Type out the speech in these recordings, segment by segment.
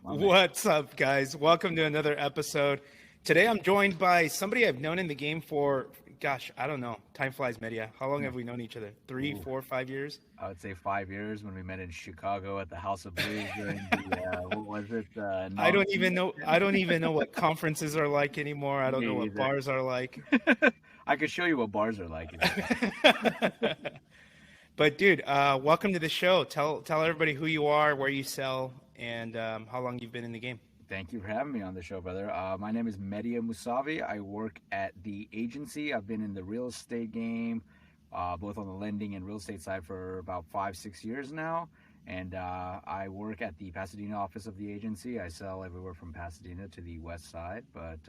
My man. What's up, guys? Welcome to another episode. Today I'm joined by somebody I've known in the game for, gosh, I don't know. Time flies, Media. How long have we known each other? Three, Ooh, 4, 5 years? I would say 5 years when we met in Chicago at the House of Blues during the what was it? I Non don't even know. I don't even know what conferences are like anymore. I don't know Me what either. bars are like. I could show you what bars are like if you want. But dude, welcome to the show. Tell everybody who you are, where you sell, and how long you've been in the game. Thank you for having me on the show, brother. My name is Moussavy. I work at the agency. I've been in the real estate game, both on the lending and real estate side for about 5, 6 years now. And I work at the Pasadena office of the agency. I sell everywhere from Pasadena to the west side, but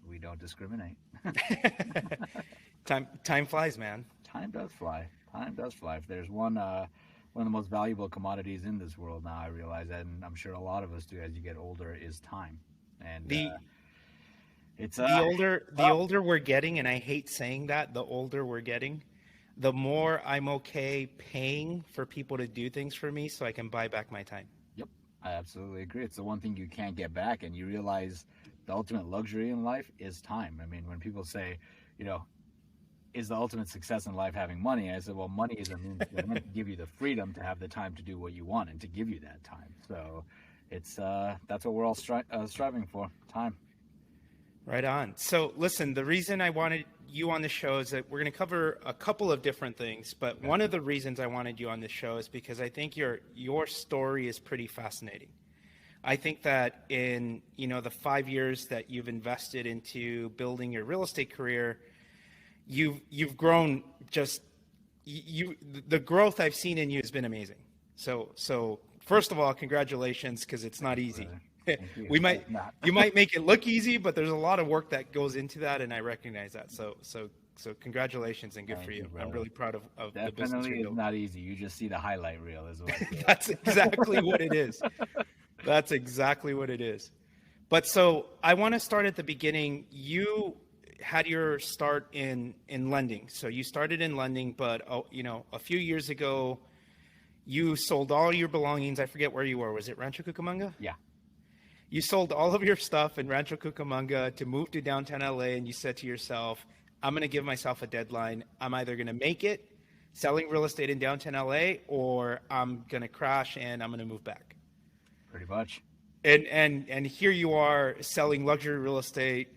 we don't discriminate. Time flies, man. Time does fly. Time does fly. If there's one of the most valuable commodities in this world now, I realize that, and I'm sure a lot of us do as you get older, is time. And The it's the tough. older we're getting, and I hate saying that, the older we're getting, the more I'm okay paying for people to do things for me so I can buy back my time. Yep, I absolutely agree. It's the one thing you can't get back, and you realize the ultimate luxury in life is time. I mean, when people say, you know, is the ultimate success in life having money? I said, well, money is a means to give you the freedom to have the time to do what you want and to give you that time. So it's that's what we're all striving for, time. Right on. So listen, the reason I wanted you on the show is that we're going to cover a couple of different things, but Okay. one of the reasons I wanted you on this show is because I think your story is pretty fascinating. I think that in, the 5 years that you've invested into building your real estate career, you've grown just you the growth I've seen in you has been amazing. So first of all, congratulations, because it's not Thank you, easy. brother. Thank you. we might It's not. you might make it look easy, but there's a lot of work that goes into that, and I recognize that. So congratulations and good for Thank you, you. I'm brother. really proud of the business Definitely you're is building. not easy. You just see the highlight reel, is what it is. That's exactly what it is. That's exactly what it is. But so I want to start at the beginning. You had your start in lending. So you started in lending, but a few years ago, you sold all your belongings. I forget where you were. Was it Rancho Cucamonga? Yeah. You sold all of your stuff in Rancho Cucamonga to move to downtown LA, and you said to yourself, I'm going to give myself a deadline. I'm either going to make it selling real estate in downtown LA, or I'm going to crash and I'm going to move back. Pretty much. And here you are selling luxury real estate.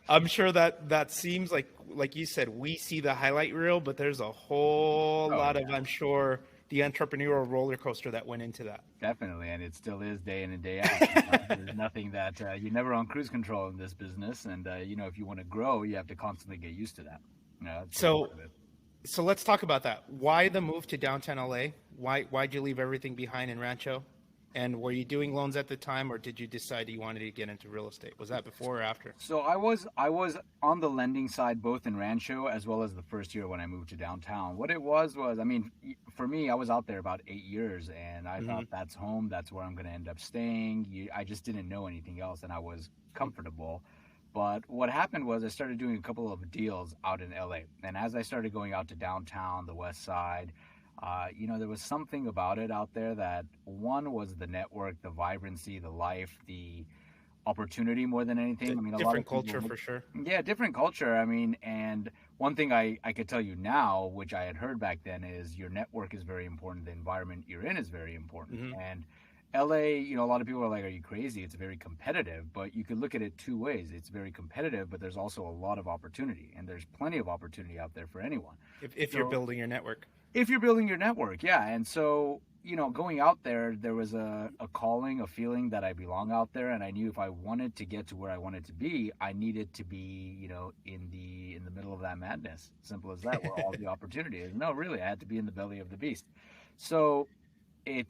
I'm sure that seems like you said, we see the highlight reel, but there's a whole Oh lot yeah, of, I'm sure, the entrepreneurial roller coaster that went into that. definitely, and it still is day in and day out. There's nothing that you're never on cruise control in this business, and if you want to grow, you have to constantly get used to that. That's just part So of it. so let's talk about that. Why the move to downtown LA? Why'd you leave everything behind in Rancho? And were you doing loans at the time, or did you decide you wanted to get into real estate? Was that before or after? So I was on the lending side both in Rancho as well as the first year when I moved to downtown. What it was, I mean, for me, I was out there about 8 years, and I Hmm. thought that's home. That's where I'm going to end up staying. I just didn't know anything else, and I was comfortable. But what happened was I started doing a couple of deals out in LA, and as I started going out to downtown, the West Side, there was something about it out there that one was the network, the vibrancy, the life, the opportunity more than anything. I mean, a lot Different of people culture look, for sure. yeah, different culture. I mean, and one thing I could tell you now, which I had heard back then, is your network is very important. The environment you're in is very important. Hmm. And LA, a lot of people are like, are you crazy? It's very competitive, but you could look at it two ways. It's very competitive, but there's also a lot of opportunity, and there's plenty of opportunity out there for anyone. If you're So building your network. if you're building your network, yeah. And so, going out there was a calling, a feeling that I belong out there, and I knew if I wanted to get to where I wanted to be, I needed to be, in the middle of that madness. Simple as that, where all the opportunity is. No, really, I had to be in the belly of the beast. So it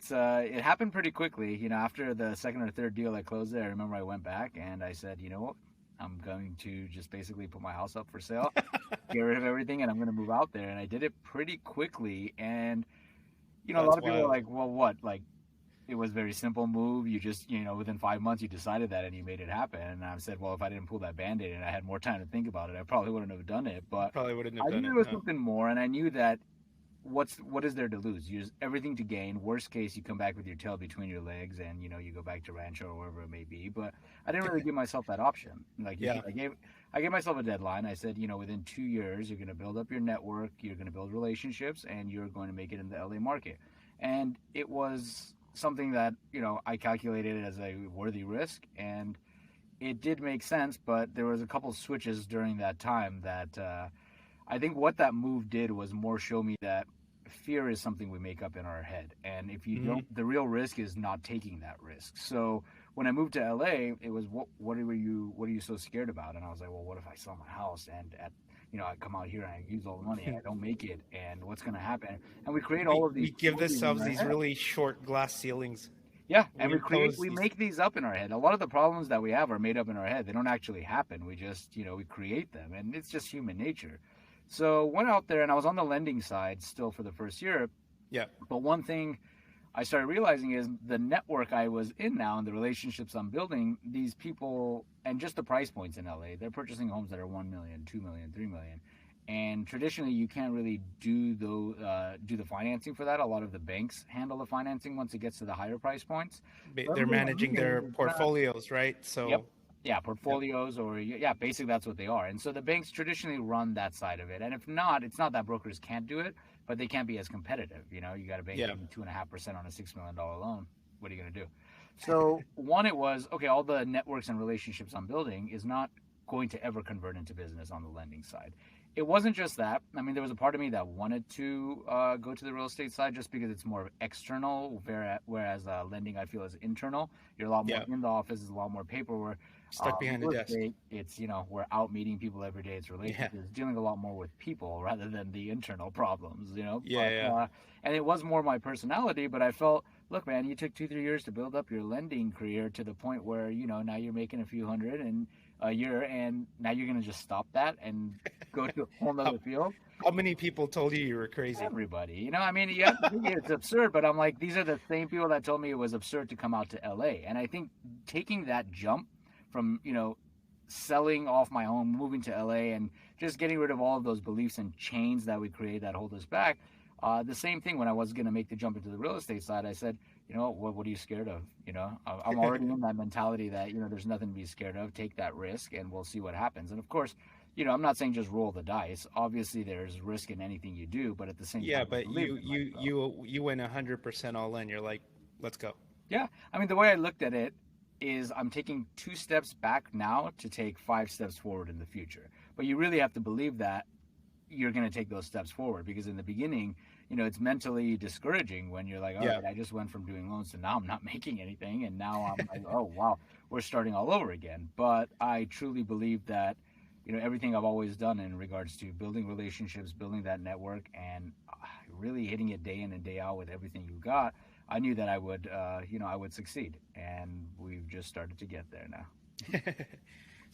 happened pretty quickly. After the second or third deal I closed there, I remember I went back and I said, you know what? I'm going to just basically put my house up for sale, get rid of everything, and I'm going to move out there. And I did it pretty quickly. And a That's lot of people are wild. like, well, what? Like, it was a very simple move. You just, within 5 months, you decided that and you made it happen. And I said, well, if I didn't pull that band aid and I had more time to think about it, I probably wouldn't have done it. But Probably wouldn't have I knew done there it. was No. something more. And I knew that what is there to lose? You just everything to gain. Worst case, you come back with your tail between your legs, and you go back to Rancho or wherever it may be. But I didn't really give myself that option. Like you Yeah. said, I gave myself a deadline. I said, within 2 years, you're going to build up your network, you're going to build relationships, and you're going to make it in the LA market. And it was something that I calculated as a worthy risk, and it did make sense. But there was a couple switches during that time that. I think what that move did was more show me that fear is something we make up in our head, and if you Hmm. don't, the real risk is not taking that risk. So when I moved to LA, it was what are you so scared about? And I was like, well, what if I sell my house and I come out here and I use all the money and I don't make it, and what's going to happen? And we create all of these We give stories in ourselves our these head. really short glass ceilings. Yeah, and We impose we these. make these up in our head. A lot of the problems that we have are made up in our head. They don't actually happen. We just, we create them, and it's just human nature. So went out there, and I was on the lending side still for the first year. Yeah. But one thing I started realizing is the network I was in now and the relationships I'm building, these people, and just the price points in LA, they're purchasing homes that are 1 million, 2 million, 3 million. And traditionally, you can't really do the financing for that. A lot of the banks handle the financing once it gets to the higher price points. So They're everybody I'm managing meeting their is not. portfolios, right? Yep. So, Yeah, yep. portfolios or yeah, basically that's what they are. And so the banks traditionally run that side of it. And if not, it's not that brokers can't do it, but they can't be as competitive. You got a bank Yeah. giving 2.5% on a $6 million loan. What are you going to do? So one, it was okay. All the networks and relationships I'm building is not going to ever convert into business on the lending side. It wasn't just that. I mean, there was a part of me that wanted to go to the real estate side just because it's more external, whereas lending I feel is internal. You're a lot more Yeah. in the office. There's a lot more paperwork. Stuck behind a Real desk. estate, it's we're out meeting people every day. It's Yeah. relationships, dealing a lot more with people rather than the internal problems. Yeah. But Yeah. and it was more my personality. But I felt, look, man, you took 2 3 years to build up your lending career to the point where now you're making a few hundred and a year, and now you're gonna just stop that and go to a whole How, nother field. how many people told you were crazy? Everybody, I mean, you have to think it's absurd, but I'm like, these are the same people that told me it was absurd to come out to LA. And I think taking that jump from selling off my home, moving to LA, and just getting rid of all of those beliefs and chains that we create that hold us back. The same thing when I was going to make the jump into the real estate side, I said, what are you scared of? I'm already in that mentality that, there's nothing to be scared of. Take that risk and we'll see what happens. And of course, I'm not saying just roll the dice. Obviously, there's risk in anything you do, but at the same Yeah, time, I but believe in myself. you went 100% all in. You're like, let's go. Yeah. I mean, the way I looked at it is I'm taking 2 steps back now to take 5 steps forward in the future. But you really have to believe that you're going to take those steps forward, because in the beginning, it's mentally discouraging when you're like, all Yeah. right, I just went from doing loans to now I'm not making anything. And now I'm like, oh, wow, we're starting all over again. But I truly believe that, everything I've always done in regards to building relationships, building that network, and really hitting it day in and day out with everything you got, I knew that I would succeed. And we've just started to get there now.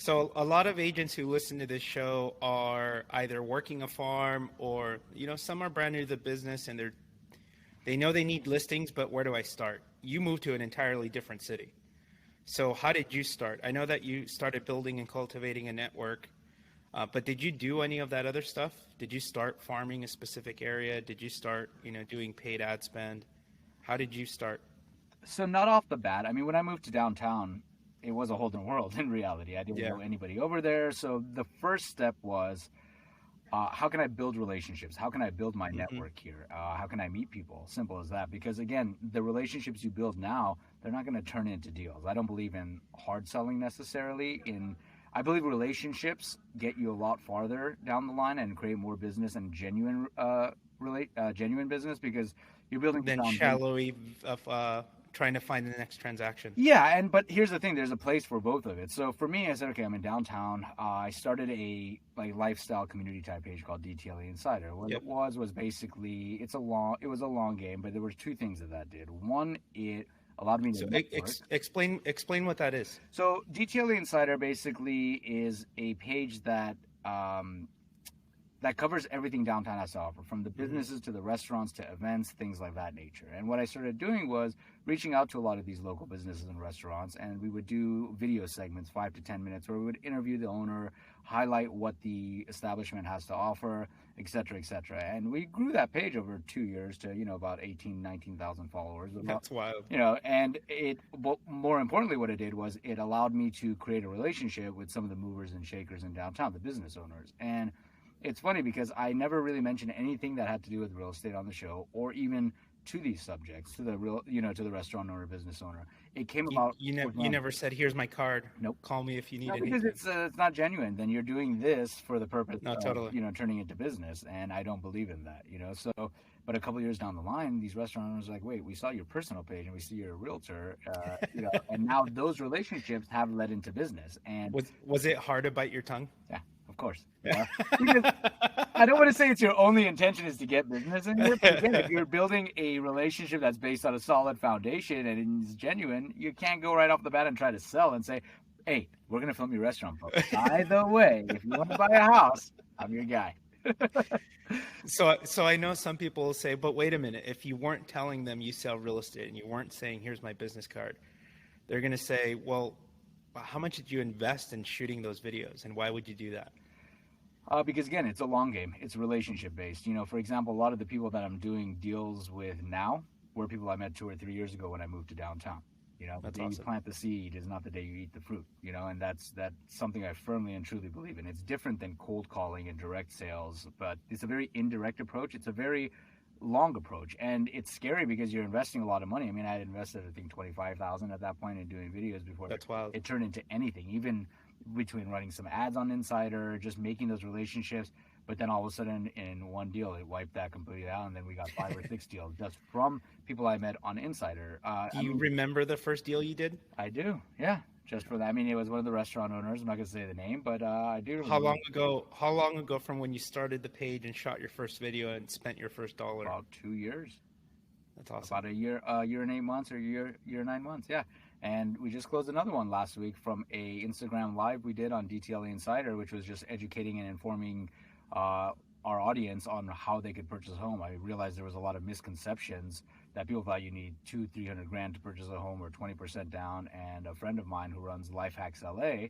So a lot of agents who listen to this show are either working a farm or, some are brand new to the business and they know they need listings, but where do I start? You moved to an entirely different city. So how did you start? I know that you started building and cultivating a network, but did you do any of that other stuff? Did you start farming a specific area? Did you start, doing paid ad spend? How did you start? So not off the bat. I mean, when I moved to downtown, it was a whole different world in reality. I didn't Yeah. know anybody over there. So the first step was, how can I build relationships? How can I build my Hmm. network here? How can I meet people? Simple as that. Because again, the relationships you build now, they're not going to turn into deals. I don't believe in hard selling necessarily. I believe relationships get you a lot farther down the line and create more business and genuine business, because you're building the Then foundation. shallowy of trying to find the next transaction. Yeah, but here's the thing: there's a place for both of it. So for me, I said, okay, I'm in downtown. I started a lifestyle community type page called DTLA Insider. What Yep. it was basically it was a long game, but there were two things that did. One, it allowed me to So network. explain what that is. So DTLA Insider basically is a page that covers everything downtown has to offer, from the Hmm. businesses to the restaurants to events, things like that nature. And what I started doing was reaching out to a lot of these local businesses and restaurants, and we would do video segments, 5 to 10 minutes, where we would interview the owner, highlight what the establishment has to offer, et cetera, et cetera. And we grew that page over 2 years to, about 18, 19,000 followers. That's wild. And but more importantly, what it did was it allowed me to create a relationship with some of the movers and shakers in downtown, the business owners. And it's funny because I never really mentioned anything that had to do with real estate on the show, or even to these subjects, to the restaurant owner, business owner. It came about. You never said, "Here's my card. Nope. Call me if you need anything." Because it's not genuine. Then you're doing this for the purpose of turning into business, and I don't believe in that. So, but a couple of years down the line, these restaurant owners are like, wait, we saw your personal page and we see you're a realtor, and now those relationships have led into business. And was it hard to bite your tongue? Yeah. Of course. Because I don't want to say it's your only intention is to get business in here, but again, if you're building a relationship that's based on a solid foundation and is genuine, you can't go right off the bat and try to sell and say, hey, we're going to film your restaurant. By the way, if you want to buy a house, I'm your guy. So I know some people will say, but wait a minute, if you weren't telling them you sell real estate and you weren't saying, here's my business card, they're going to say, well, how much did you invest in shooting those videos, and why would you do that? Because again, it's a long game. It's relationship based. For example, a lot of the people that I'm doing deals with now were people I met 2 or 3 years ago when I moved to downtown. The day you plant the seed is not the day you eat the fruit. And that's something I firmly and truly believe in. It's different than cold calling and direct sales, but it's a very indirect approach. It's a very long approach, and it's scary because you're investing a lot of money. I mean, I had invested, I think, $25,000 at that point in doing videos before it turned into anything, even between running some ads on Insider, just making those relationships. But then all of a sudden in one deal, it wiped that completely out, and then we got 5 or 6 deals just from people I met on Insider. Do you remember the first deal you did? I do, yeah. Just for that. I mean, it was one of the restaurant owners. I'm not going to say the name, but I do remember. How long ago from when you started the page and shot your first video and spent your first dollar? About 2 years. That's awesome. About a year and 8 months, or year and 9 months, yeah. And we just closed another one last week from a Instagram live we did on DTLA Insider, which was just educating and informing our audience on how they could purchase a home. I realized there was a lot of misconceptions that people thought you need $200,000-300,000 to purchase a home or 20% down. And a friend of mine who runs Life Hacks LA,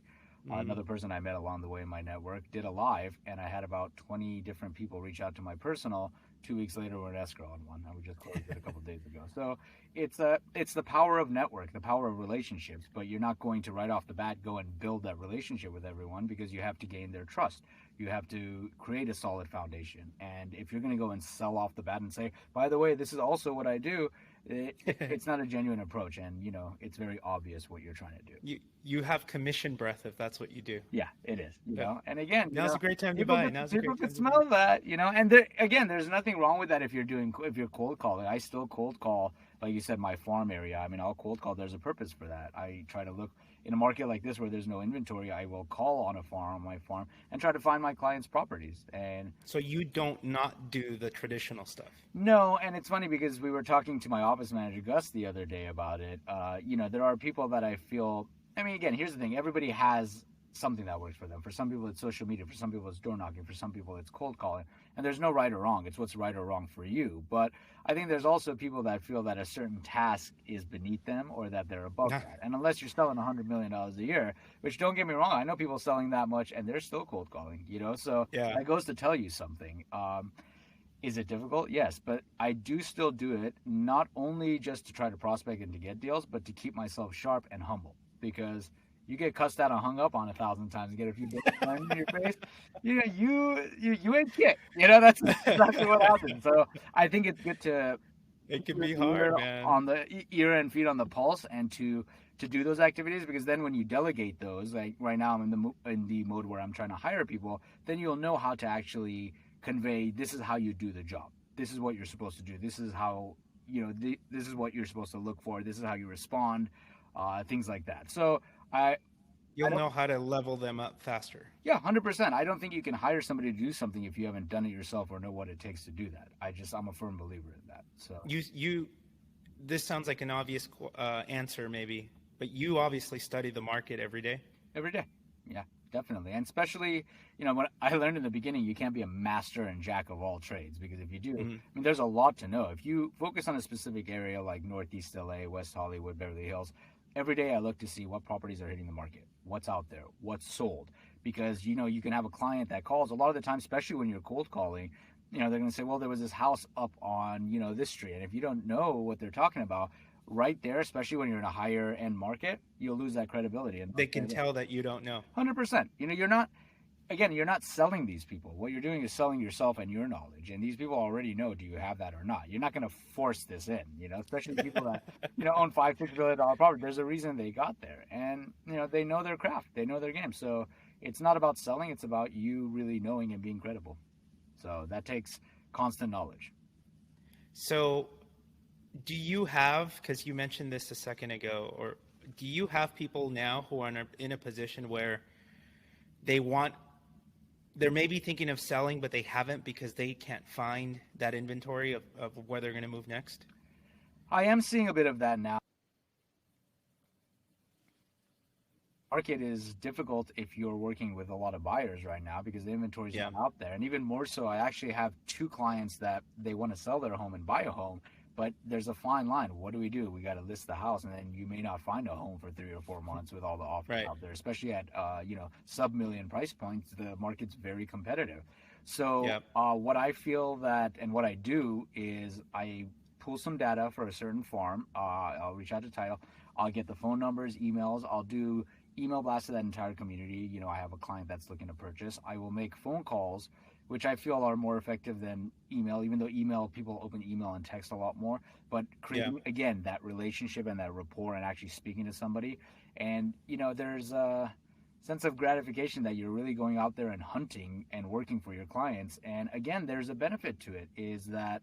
another person I met along the way in my network, did a live, and I had about 20 different people reach out to my personal. 2 weeks later, we're in escrow on one. I just closed it a couple of days ago. So it's the power of network, the power of relationships, but you're not going to right off the bat go and build that relationship with everyone, because you have to gain their trust. You have to create a solid foundation. And if you're going to go and sell off the bat and say, by the way, this is also what I do, it's not a genuine approach. And, it's very obvious what you're trying to do. You have commission breath if that's what you do. Yeah, it is. And again, now's a great time to buy. People can smell that, and there's nothing wrong with that if you're cold calling. I still cold call, like you said, my farm area. I mean, I'll cold call. There's a purpose for that. I try to look in a market like this where there's no inventory. I will call on my farm, and try to find my clients' properties. And so you don't not do the traditional stuff. No, and it's funny because we were talking to my office manager Gus the other day about it. There are people that I feel. I mean, again, here's the thing. Everybody has something that works for them. For some people, it's social media. For some people, it's door knocking. For some people, it's cold calling. And there's no right or wrong. It's what's right or wrong for you. But I think there's also people that feel that a certain task is beneath them, or that they're above that. And unless you're selling $100 million a year, which, don't get me wrong, I know people selling that much and they're still cold calling, So that goes to tell you something. Is it difficult? Yes, but I do still do it, not only just to try to prospect and to get deals, but to keep myself sharp and humble. Because you get cussed out and hung up on 1,000 times and get a few bits in your face, you ain't shit. That's exactly what happens. So I think it's good to. It can be hard, man. On the ear and feet on the pulse, and to do those activities, because then when you delegate those, like right now I'm in the mode where I'm trying to hire people, then you'll know how to actually convey, this is how you do the job. This is what you're supposed to do. This is how, this is what you're supposed to look for. This is how you respond, things like that. So you'll know how to level them up faster. Yeah, 100%. I don't think you can hire somebody to do something if you haven't done it yourself or know what it takes to do that. I'm a firm believer in that. So this sounds like an obvious answer maybe, but you obviously study the market every day. Every day. Yeah, definitely. And especially, what I learned in the beginning, you can't be a master and jack of all trades, because if you do, I mean, there's a lot to know. If you focus on a specific area like Northeast LA, West Hollywood, Beverly Hills, every day I look to see what properties are hitting the market, what's out there, what's sold. because you can have a client that calls a lot of the time, especially when you're cold calling. They're going to say, well, there was this house up on this street, and if you don't know what they're talking about right there, especially when you're in a higher end market, you'll lose that credibility. And They can tell that you don't know. 100%. You're not selling these people. What you're doing is selling yourself and your knowledge. And these people already know, do you have that or not? You're not going to force this in, especially people that, own $5-6 billion property. There's a reason they got there. And, they know their craft. They know their game. So it's not about selling. It's about you really knowing and being credible. So that takes constant knowledge. So do you have, because you mentioned this a second ago, or do you have people now who are in a position where they're maybe thinking of selling, but they haven't because they can't find that inventory of where they're going to move next? I am seeing a bit of that now. Market is difficult if you're working with a lot of buyers right now because the inventory is not out there. And even more so, I actually have 2 clients that they want to sell their home and buy a home, but there's a fine line. What do? We got to list the house, and then you may not find a home for 3 or 4 months with all the offers out there, especially at sub-million price points. The market's very competitive. So what I feel that, and what I do is I pull some data for a certain farm. I'll reach out to title. I'll get the phone numbers, emails. I'll do email blast to that entire community. I have a client that's looking to purchase. I will make phone calls, which I feel are more effective than email, even though people open email and text a lot more. But creating, again, that relationship and that rapport and actually speaking to somebody. And, there's a sense of gratification that you're really going out there and hunting and working for your clients. And again, there's a benefit to it, is that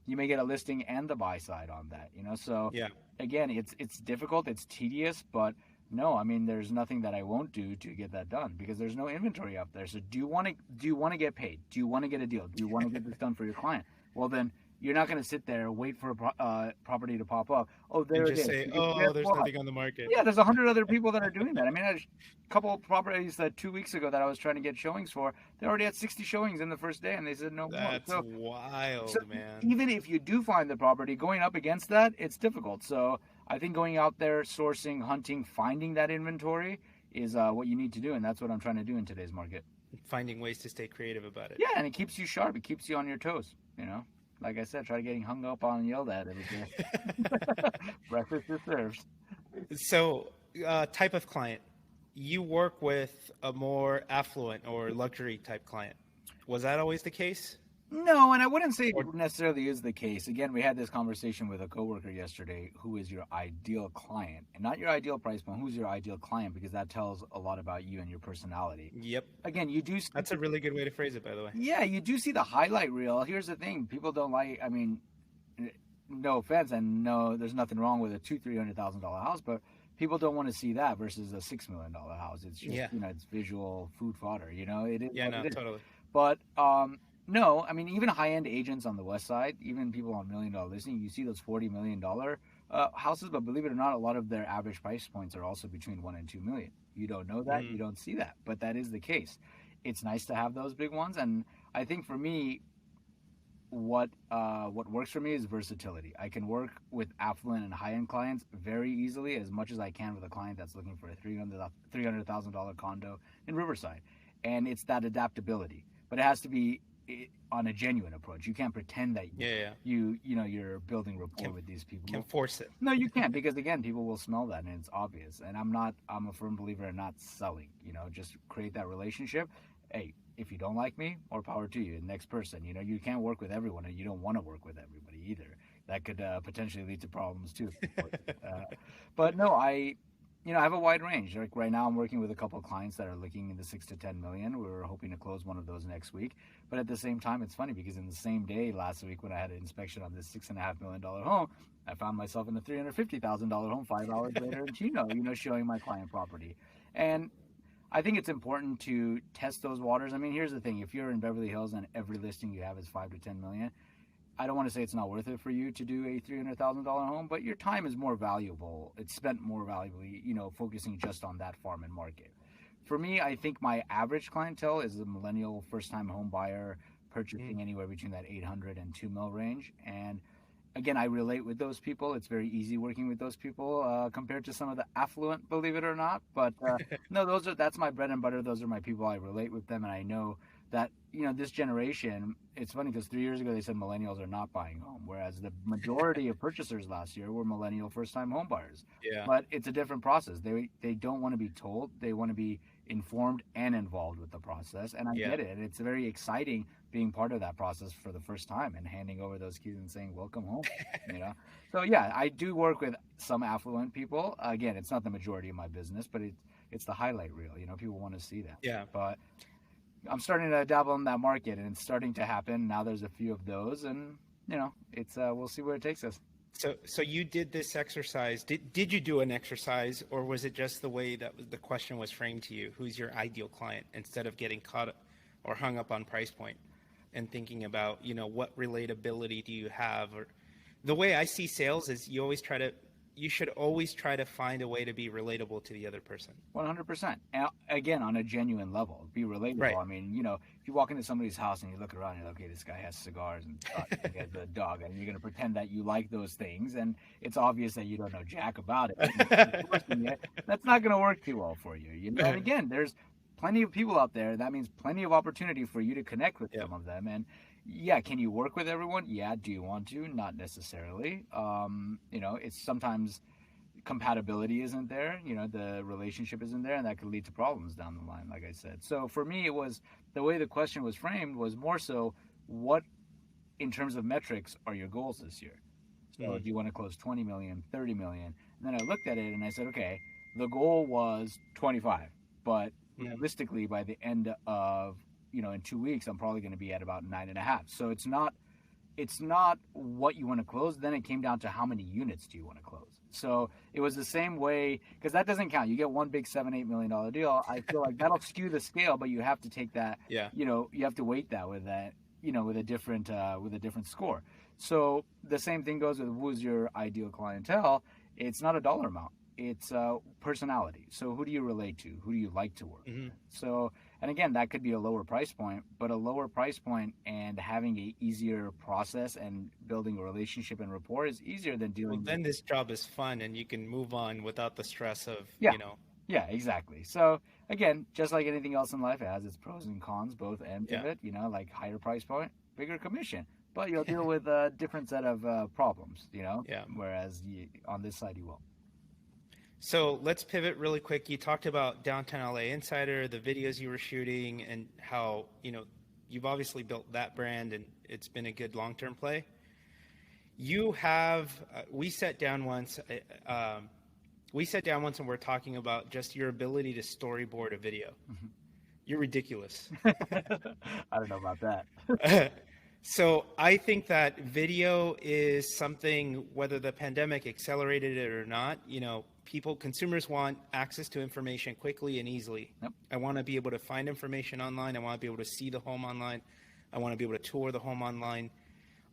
you may get a listing and the buy side on that, So again, it's difficult, it's tedious, but no, I mean, there's nothing that I won't do to get that done because there's no inventory up there. So do you want to get paid? Do you want to get a deal? Do you want to get this done for your client? Well, then you're not going to sit there, wait for a property to pop up. Oh, there it is. Say, there's nothing on the market. Yeah, there's 100 other people that are doing that. I mean, I had a couple of properties that 2 weeks ago that I was trying to get showings for. They already had 60 showings in the first day, and they said no more. That's wild, man. Even if you do find the property, going up against that, it's difficult. So I think going out there, sourcing, hunting, finding that inventory is what you need to do, and that's what I'm trying to do in today's market. Finding ways to stay creative about it. Yeah, and it keeps you sharp. It keeps you on your toes, Like I said, try getting hung up on and yelled at every day. Breakfast is served. So, type of client. You work with a more affluent or luxury type client. Was that always the case? No, and I wouldn't say it necessarily is the case. Again, we had this conversation with a coworker yesterday. Who is your ideal client? And not your ideal price point. Who's your ideal client? Because that tells a lot about you and your personality. Yep. Again, you do... That's a really good way to phrase it, by the way. Yeah, you do see the highlight reel. Here's the thing. People don't like... I mean, no offense, and no, there's nothing wrong with a $200,000-$300,000 house, but people don't want to see that versus a $6 million house. It's just, it's visual food fodder, It is. Yeah, no, totally. But... no, I mean, even high-end agents on the west side, even people on $1 million listing, you see those $40 million houses, but believe it or not, a lot of their average price points are also between $1 and $2 million. You don't know that, you don't see that, but that is the case. It's nice to have those big ones, and I think for me, what works for me is versatility. I can work with affluent and high-end clients very easily, as much as I can with a client that's looking for a $300,000 condo in Riverside, and it's that adaptability. But it has to be on a genuine approach. You can't pretend that you're building rapport with these people. Can't force it. No, you can't, because again, people will smell that and it's obvious. And I'm a firm believer in not selling, just create that relationship. Hey, if you don't like me, more power to you. Next person, you can't work with everyone, and you don't want to work with everybody either. That could potentially lead to problems too. But no, I have a wide range. Like right now, I'm working with a couple of clients that are looking in the 6 to 10 million. We're hoping to close one of those next week. But at the same time, it's funny because in the same day last week when I had an inspection on this $6.5 million home, I found myself in the $350,000 home 5 hours later in Chino, showing my client property. And I think it's important to test those waters. I mean, here's the thing: if you're in Beverly Hills and every listing you have is 5 to 10 million, I don't want to say it's not worth it for you to do a $300,000 home, but your time is more valuable. It's spent more valuably, focusing just on that farm and market. For me, I think my average clientele is a millennial first-time home buyer purchasing anywhere between that 800 and 2 mil range. And again, I relate with those people. It's very easy working with those people compared to some of the affluent, believe it or not. But no, that's my bread and butter. Those are my people. I relate with them, and I know that this generation. It's funny because 3 years ago they said millennials are not buying home, whereas the majority of purchasers last year were millennial first-time home buyers. Yeah. But it's a different process. They don't want to be told. They want to be informed and involved with the process, and I Yeah. get it. It's very exciting being part of that process for the first time and handing over those keys and saying welcome home. So yeah, I do work with some affluent people. Again, it's not the majority of my business, but it's the highlight reel. People want to see that. Yeah. But I'm starting to dabble in that market, and it's starting to happen now. There's a few of those, and it's we'll see where it takes us. So you did this exercise. Did you do an exercise, or was it just the way that the question was framed to you? Who's your ideal client, instead of getting caught or hung up on price point and thinking about, what relatability do you have? Or the way I see sales is you should always try to find a way to be relatable to the other person. 100%. Again, on a genuine level, be relatable. Right. I mean, if you walk into somebody's house and you look around, you're like, okay, this guy has cigars and he has a dog, and you're going to pretend that you like those things, and it's obvious that you don't know jack about it. That's not going to work too well for you. And again, there's plenty of people out there. That means plenty of opportunity for you to connect with some of them. And yeah, can you work with everyone? Yeah. Do you want to? Not necessarily. It's sometimes compatibility isn't there. The relationship isn't there, and that could lead to problems down the line, like I said. So for me, it was the way the question was framed was more so, what, in terms of metrics, are your goals this year? So do you want to close 20 million, 30 million? And then I looked at it and I said, okay, the goal was 25, but realistically, by the end of, in 2 weeks, I'm probably going to be at about 9.5. So it's not what you want to close. Then it came down to how many units do you want to close. So it was the same way, because that doesn't count. You get one big $7-8 million deal. I feel like that'll skew the scale, but you have to take that. Yeah. You have to weight that with that. With a different score. So the same thing goes with who's your ideal clientele. It's not a dollar amount. It's personality. So who do you relate to? Who do you like to work with? So, and again, that could be a lower price point, but a lower price point and having a easier process and building a relationship and rapport is easier than dealing with. Then this job is fun, and you can move on without the stress of, Yeah, exactly. So again, just like anything else in life, it has its pros and cons, both ends of it, like higher price point, bigger commission, but you'll deal with a different set of problems, whereas on this side you won't. So let's pivot really quick. You talked about Downtown LA Insider, the videos you were shooting, and how, you've obviously built that brand and it's been a good long-term play. You have, we sat down once and we're talking about just your ability to storyboard a video. You're ridiculous. I don't know about that. So I think that video is something, whether the pandemic accelerated it or not, consumers want access to information quickly and easily. Yep. I want to be able to find information online. I want to be able to see the home online. I want to be able to tour the home online.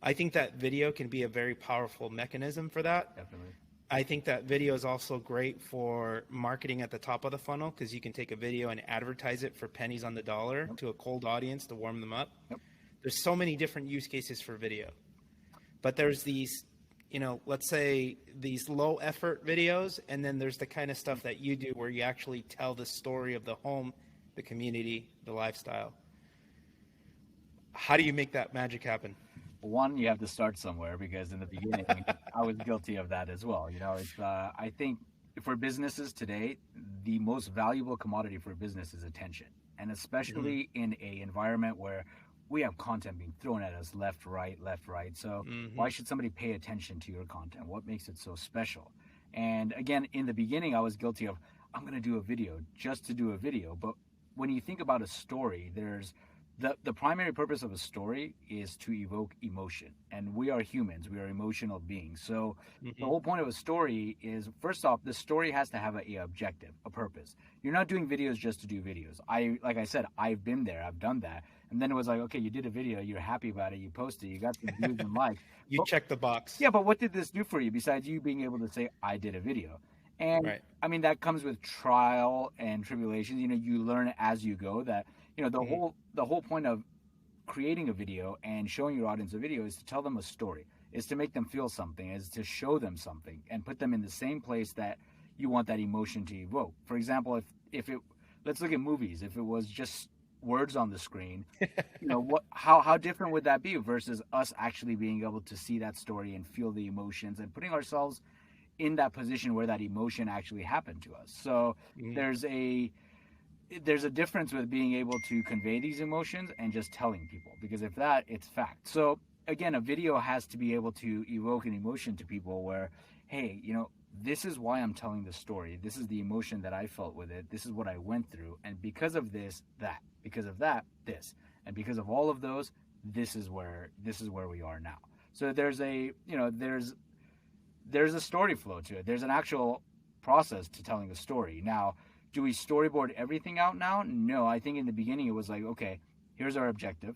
I think that video can be a very powerful mechanism for that. Definitely. I think that video is also great for marketing at the top of the funnel, because you can take a video and advertise it for pennies on the dollar to a cold audience to warm them up. Yep. There's so many different use cases for video, but there's these, let's say these low effort videos, and then there's the kind of stuff that you do where you actually tell the story of the home, the community, the lifestyle. How do you make that magic happen? One, you have to start somewhere, because in the beginning, I was guilty of that as well. I think for businesses today, the most valuable commodity for a business is attention, and especially in a environment where we have content being thrown at us left, right. So why should somebody pay attention to your content? What makes it so special? And again, in the beginning, I was guilty of, I'm going to do a video just to do a video. But when you think about a story, there's the primary purpose of a story is to evoke emotion. And we are humans. We are emotional beings. So the whole point of a story is, first off, the story has to have a objective, a purpose. You're not doing videos just to do videos. Like I said, I've been there. I've done that. And then it was like, okay, you did a video, you're happy about it, you posted, you got some views and likes. Check the box. Yeah, but what did this do for you besides you being able to say, I did a video? And right. I mean, that comes with trial and tribulations. You learn as you go that, the whole point of creating a video and showing your audience a video is to tell them a story. is to make them feel something, is to show them something and put them in the same place that you want that emotion to evoke. For example, if it, let's look at movies. If it was just words on the screen, what, how different would that be versus us actually being able to see that story and feel the emotions and putting ourselves in that position where that emotion actually happened to us. So Mm. there's a there's a difference with being able to convey these emotions and just telling people, because if that, it's fact. So again, a video has to be able to evoke an emotion to people where, hey, this is why I'm telling the story, this is the emotion that I felt with it, this is what I went through, and because of this, that, because of that, this, and because of all of those, this is where we are now. So there's a there's a story flow to it. There's an actual process to telling a story. Now, do we storyboard everything out now? No, I think in the beginning it was like, okay, here's our objective.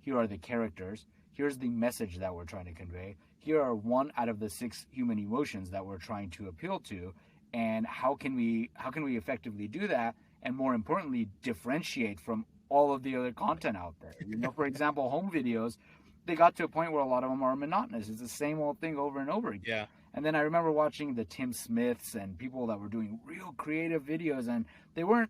Here are the characters. Here's the message that we're trying to convey. Here are one out of the 6 human emotions that we're trying to appeal to. And how can we effectively do that? And more importantly, differentiate from all of the other content out there. For example, home videos, they got to a point where a lot of them are monotonous. It's the same old thing over and over again. Yeah. And then I remember watching the Tim Smiths and people that were doing real creative videos, and they weren't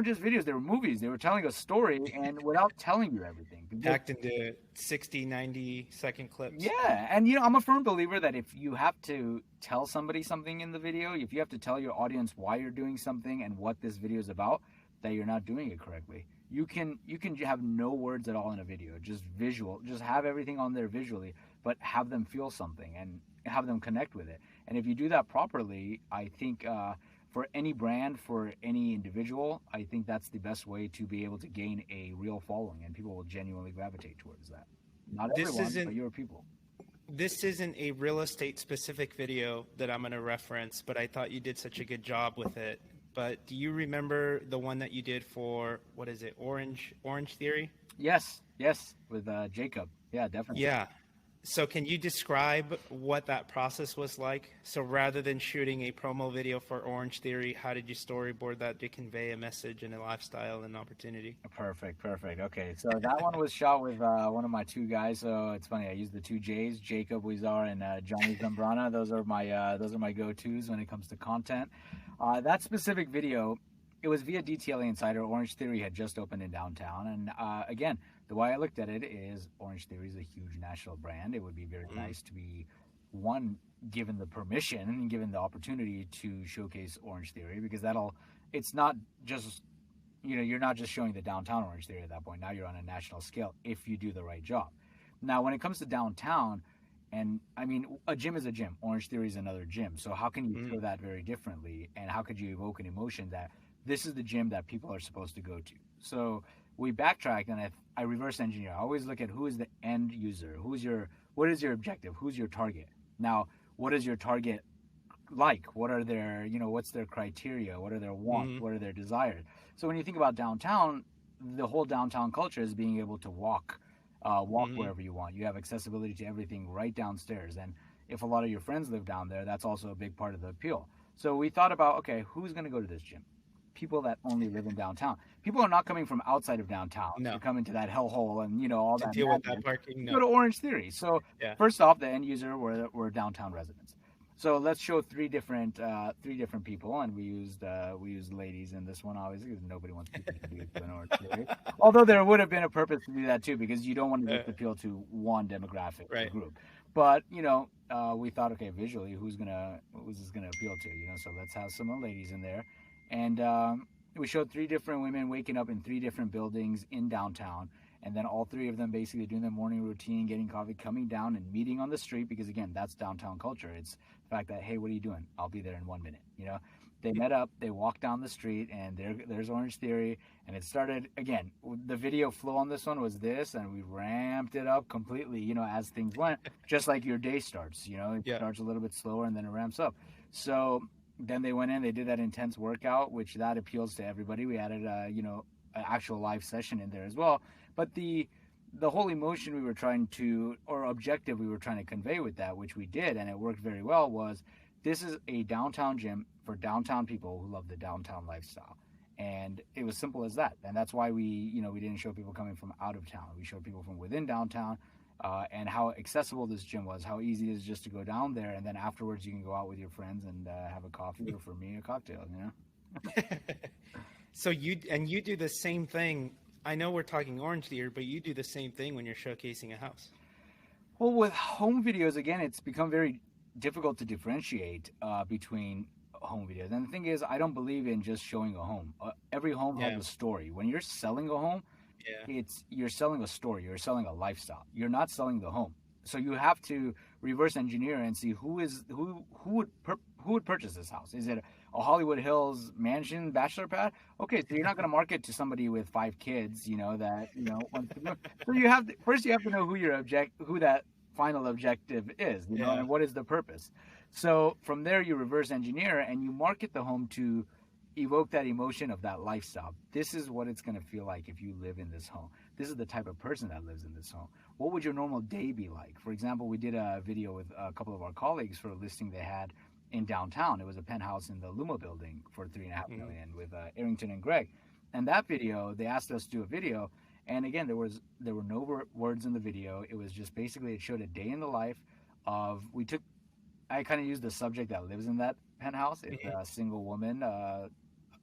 just videos, they were movies. They were telling a story and without telling you everything. Packed into 60, 90-second clips. Yeah, and I'm a firm believer that if you have to tell somebody something in the video, if you have to tell your audience why you're doing something and what this video is about, that you're not doing it correctly. You can have no words at all in a video, just visual, just have everything on there visually, but have them feel something and have them connect with it. And if you do that properly, I think for any brand, for any individual, I think that's the best way to be able to gain a real following, and people will genuinely gravitate towards that. Not everyone, but your people. This isn't a real estate specific video that I'm going to reference, but I thought you did such a good job with it. But do you remember the one that you did for, what is it, Orange Theory? Yes, with Jacob. Yeah, definitely. Yeah. So can you describe what that process was like? So rather than shooting a promo video for Orange Theory, how did you storyboard that to convey a message and a lifestyle and opportunity? Perfect. Okay, so that one was shot with one of my 2 guys. So it's funny, I used the 2 J's, Jacob Huizar and Johnny Zambrana. Those are my go-tos when it comes to content. That specific video, it was via DTLA Insider. Orange Theory had just opened in downtown, and again, the way I looked at it is Orange Theory is a huge national brand. It would be very nice to be, one, given the permission and given the opportunity to showcase Orange Theory, because it's not just, you're not just showing the downtown Orange Theory at that point. Now you're on a national scale if you do the right job. Now, when it comes to downtown, and I mean, a gym is a gym. Orange Theory is another gym. So how can you show that very differently? And how could you evoke an emotion that this is the gym that people are supposed to go to? So we backtracked, and I reverse engineer. I always look at who is the end user. What is your objective? Who's your target? Now, what is your target like? What are their, what's their criteria? What are their wants? What are their desires? So when you think about downtown, the whole downtown culture is being able to walk wherever you want. You have accessibility to everything right downstairs. And if a lot of your friends live down there, that's also a big part of the appeal. So we thought about, okay, who's going to go to this gym? People that only live in downtown. People are not coming from outside of downtown to come into that hellhole and all to that. Deal with that parking. Go to Orange Theory. So first off, the end user were downtown residents. So let's show 3 different people, and we used ladies in this one, obviously, because nobody wants people to be an Orange Theory. Although there would have been a purpose to do that too, because you don't want to just appeal to one demographic group. But we thought, okay, visually, who's this gonna appeal to? So let's have some ladies in there. And we showed 3 different women waking up in 3 different buildings in downtown, and then all 3 of them basically doing their morning routine, getting coffee, coming down and meeting on the street, because again, that's downtown culture. It's the fact that, hey, what are you doing? I'll be there in 1 minute. They met up, they walked down the street, and there's Orange Theory, and it started, again, the video flow on this one was this, and we ramped it up completely, as things went, just like your day starts, it starts a little bit slower and then it ramps up. So then they went in, they did that intense workout, which that appeals to everybody. We added, an actual live session in there as well. But the whole emotion we were trying to, or objective we were trying to convey with that, which we did, and it worked very well, was this is a downtown gym for downtown people who love the downtown lifestyle. And it was simple as that. And that's why we didn't show people coming from out of town. We showed people from within downtown. and how accessible this gym was, how easy it is just to go down there, and then afterwards you can go out with your friends and have a coffee, or for me, a cocktail. You know. So you do the same thing. I know we're talking orange here, but you do the same thing when you're showcasing a house. Well, with home videos, again, it's become very difficult to differentiate between home videos. And the thing is, I don't believe in just showing a home. Every home has Yeah, a story. When you're selling a home, yeah, you're selling a story. You're selling a lifestyle. You're not selling the home. So you have to reverse engineer and see who would purchase this house. Is it a Hollywood Hills mansion bachelor pad? Okay, so you're not going to market to somebody with 5 kids, that wants to move. So first you have to know who that final objective is, yeah. and what is the purpose. So from there you reverse engineer and you market the home to evoke that emotion of that lifestyle. This is what it's going to feel like if you live in this home. This is the type of person that lives in this home. What would your normal day be like? For example, we did a video with a couple of our colleagues for a listing they had in downtown. It was a penthouse in the Luma building for 3.5 million with Arrington and Greg. And that video, they asked us to do a video. And again, there were no words in the video. It was just basically, it showed a day in the life of, I kind of used the subject that lives in that penthouse. It's a single woman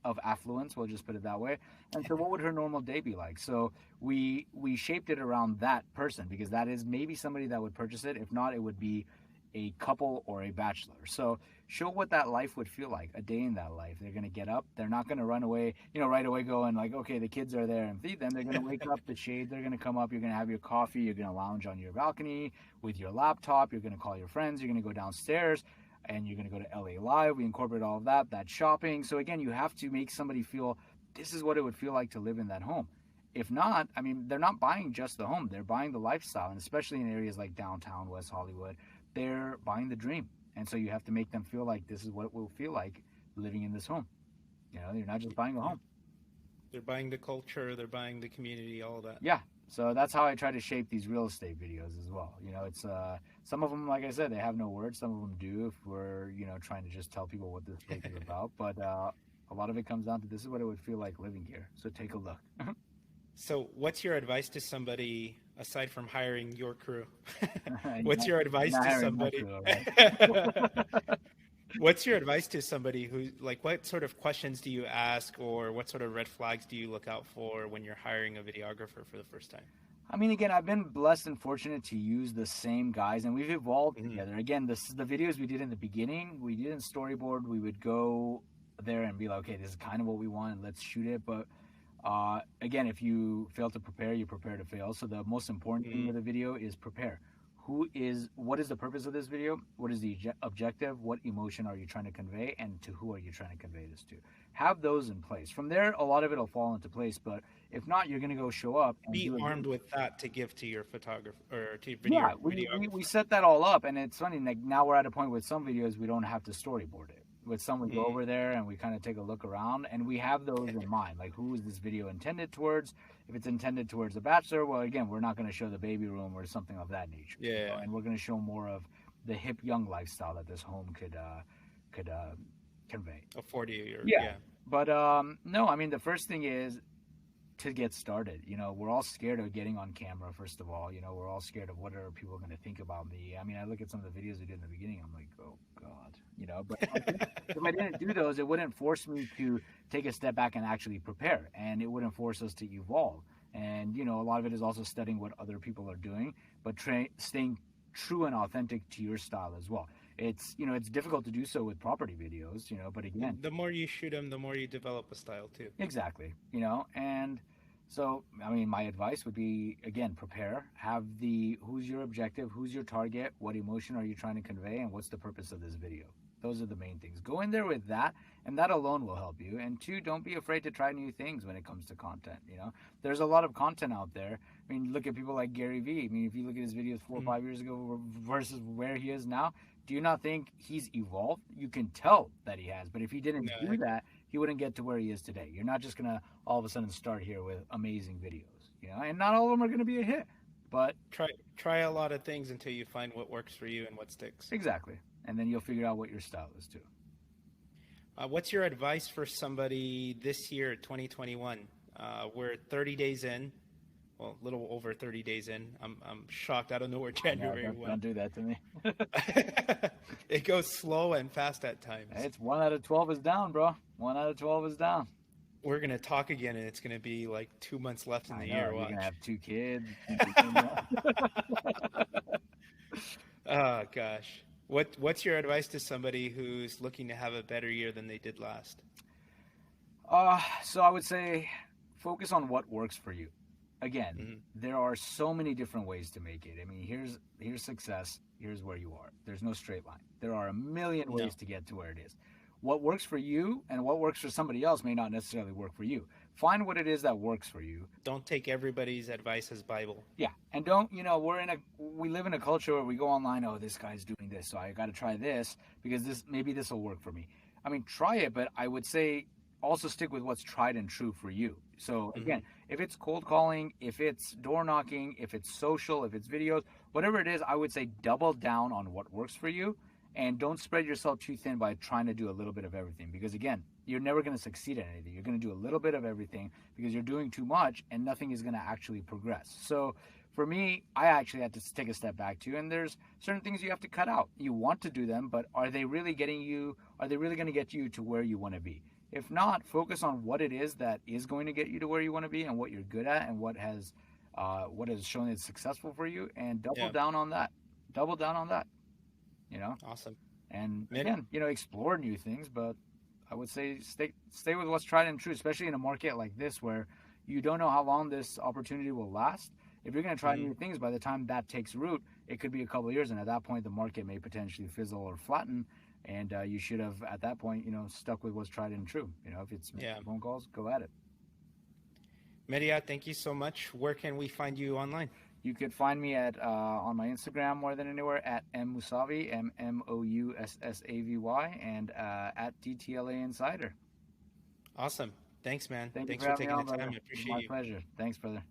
of affluence, we'll just put it that way. And so what would her normal day be like? So we shaped it around that person, because that is maybe somebody that would purchase it. If not, it would be a couple or a bachelor. So show what that life would feel like, a day in that life. They're going to get up. They're not going to run away, right away going like, okay, the kids are there and feed them. They're going to wake up, the shades are going to come up. You're going to have your coffee. You're going to lounge on your balcony with your laptop. You're going to call your friends. You're going to go downstairs and you're going to go to LA Live. We incorporate all of that shopping. So again, you have to make somebody feel this is what it would feel like to live in that home. If not, I mean, they're not buying just the home. They're buying the lifestyle. And especially in areas like downtown West Hollywood, they're buying the dream. And so you have to make them feel like this is what it will feel like living in this home. You're not just buying a home. They're buying the culture, they're buying the community, all of that. Yeah. So that's how I try to shape these real estate videos as well. It's some of them, like I said, they have no words. Some of them do if we're, trying to just tell people what this place is about. But a lot of it comes down to this is what it would feel like living here. So take a look. So what's your advice to somebody, aside from hiring your crew? What's your advice to somebody? Crew, right? What's your advice to somebody who, like, what sort of questions do you ask, or what sort of red flags do you look out for when you're hiring a videographer for the first time? I mean, again, I've been blessed and fortunate to use the same guys, and we've evolved together. Again, the videos we did in the beginning, we didn't storyboard. We would go there and be like, okay, this is kind of what we want, let's shoot it. But again, if you fail to prepare, you prepare to fail. So the most important thing with a video is prepare. What is the purpose of this video? What is the objective? What emotion are you trying to convey? And to who are you trying to convey this to? Have those in place. From there, a lot of it will fall into place. But if not, you're going to go show up. And be armed with that to give to your photographer or to video. Yeah, we set that all up. And it's funny, like now we're at a point with some videos, we don't have to storyboard it. With some, we go over there and we kind of take a look around, and we have those in mind. Like, who is this video intended towards? If it's intended towards a bachelor, well, again, we're not going to show the baby room or something of that nature. Yeah. And we're going to show more of the hip young lifestyle that this home could convey. Afford you. Yeah. But no, I mean, the first thing is to get started. We're all scared of getting on camera, first of all. We're all scared of what are people going to think about me. I mean, I look at some of the videos we did in the beginning, I'm like, oh God, but if I didn't do those, it wouldn't force me to take a step back and actually prepare, and it wouldn't force us to evolve. And a lot of it is also studying what other people are doing, but staying true and authentic to your style as well. It's it's difficult to do so with property videos, but again, the more you shoot them, the more you develop a style too. Exactly. And so, I mean, my advice would be, again, prepare, have who's your objective, who's your target, what emotion are you trying to convey, and what's the purpose of this video. Those are the main things. Go in there with that, and that alone will help you. And two, don't be afraid to try new things when it comes to content. There's a lot of content out there. I mean, look at people like Gary Vee. I mean, if you look at his videos 4 or 5 years ago versus where he is now, do you not think he's evolved? You can tell that he has. But if he didn't do that, he wouldn't get to where he is today. You're not just going to all of a sudden start here with amazing videos, and not all of them are going to be a hit. But try a lot of things until you find what works for you and what sticks. Exactly. And then you'll figure out what your style is too. What's your advice for somebody this year, 2021? We're 30 days in. well, a little over 30 days in. I'm shocked. I don't know where No, January went. don't do that to me. It goes slow and fast at times. It's 1 out of 12 is down, bro. 1 out of 12 is down. We're gonna talk again, and it's gonna be like 2 months left in the year. You're Watch. gonna have 2 kids. Oh gosh. What's your advice to somebody who's looking to have a better year than they did last? So I would say focus on what works for you. Again, there are so many different ways to make it. I mean, here's success. Here's where you are. There's no straight line. There are a million ways to get to where it is. What works for you and what works for somebody else may not necessarily work for you. Find what it is that works for you. Don't take everybody's advice as Bible. Yeah, and don't, we live in a culture where we go online, oh, this guy's doing this, so I got to try this because maybe this will work for me. I mean, try it, but I would say also stick with what's tried and true for you. So again, if it's cold calling, if it's door knocking, if it's social, if it's videos, whatever it is, I would say double down on what works for you. And don't spread yourself too thin by trying to do a little bit of everything. Because again, you're never going to succeed at anything. You're going to do a little bit of everything because you're doing too much and nothing is going to actually progress. So for me, I actually had to take a step back too. And there's certain things you have to cut out. You want to do them, but are they really going to get you to where you want to be? If not, focus on what it is that is going to get you to where you want to be and what you're good at and what has shown it's successful for you, and double down on that. Double down on that. Awesome. And again, explore new things, but I would say stay with what's tried and true, especially in a market like this where you don't know how long this opportunity will last. If you're going to try new things, by the time that takes root, it could be a couple of years, and at that point the market may potentially fizzle or flatten, and you should have at that point stuck with what's tried and true. If it's phone calls, go at it. Medya, thank you so much. Where can we find you online? You could find me on my Instagram more than anywhere at Moussavy, Moussavy, and at DTLA Insider. Awesome. Thanks, man. Thanks for for taking the time. I appreciate it. My you. pleasure. Thanks, brother.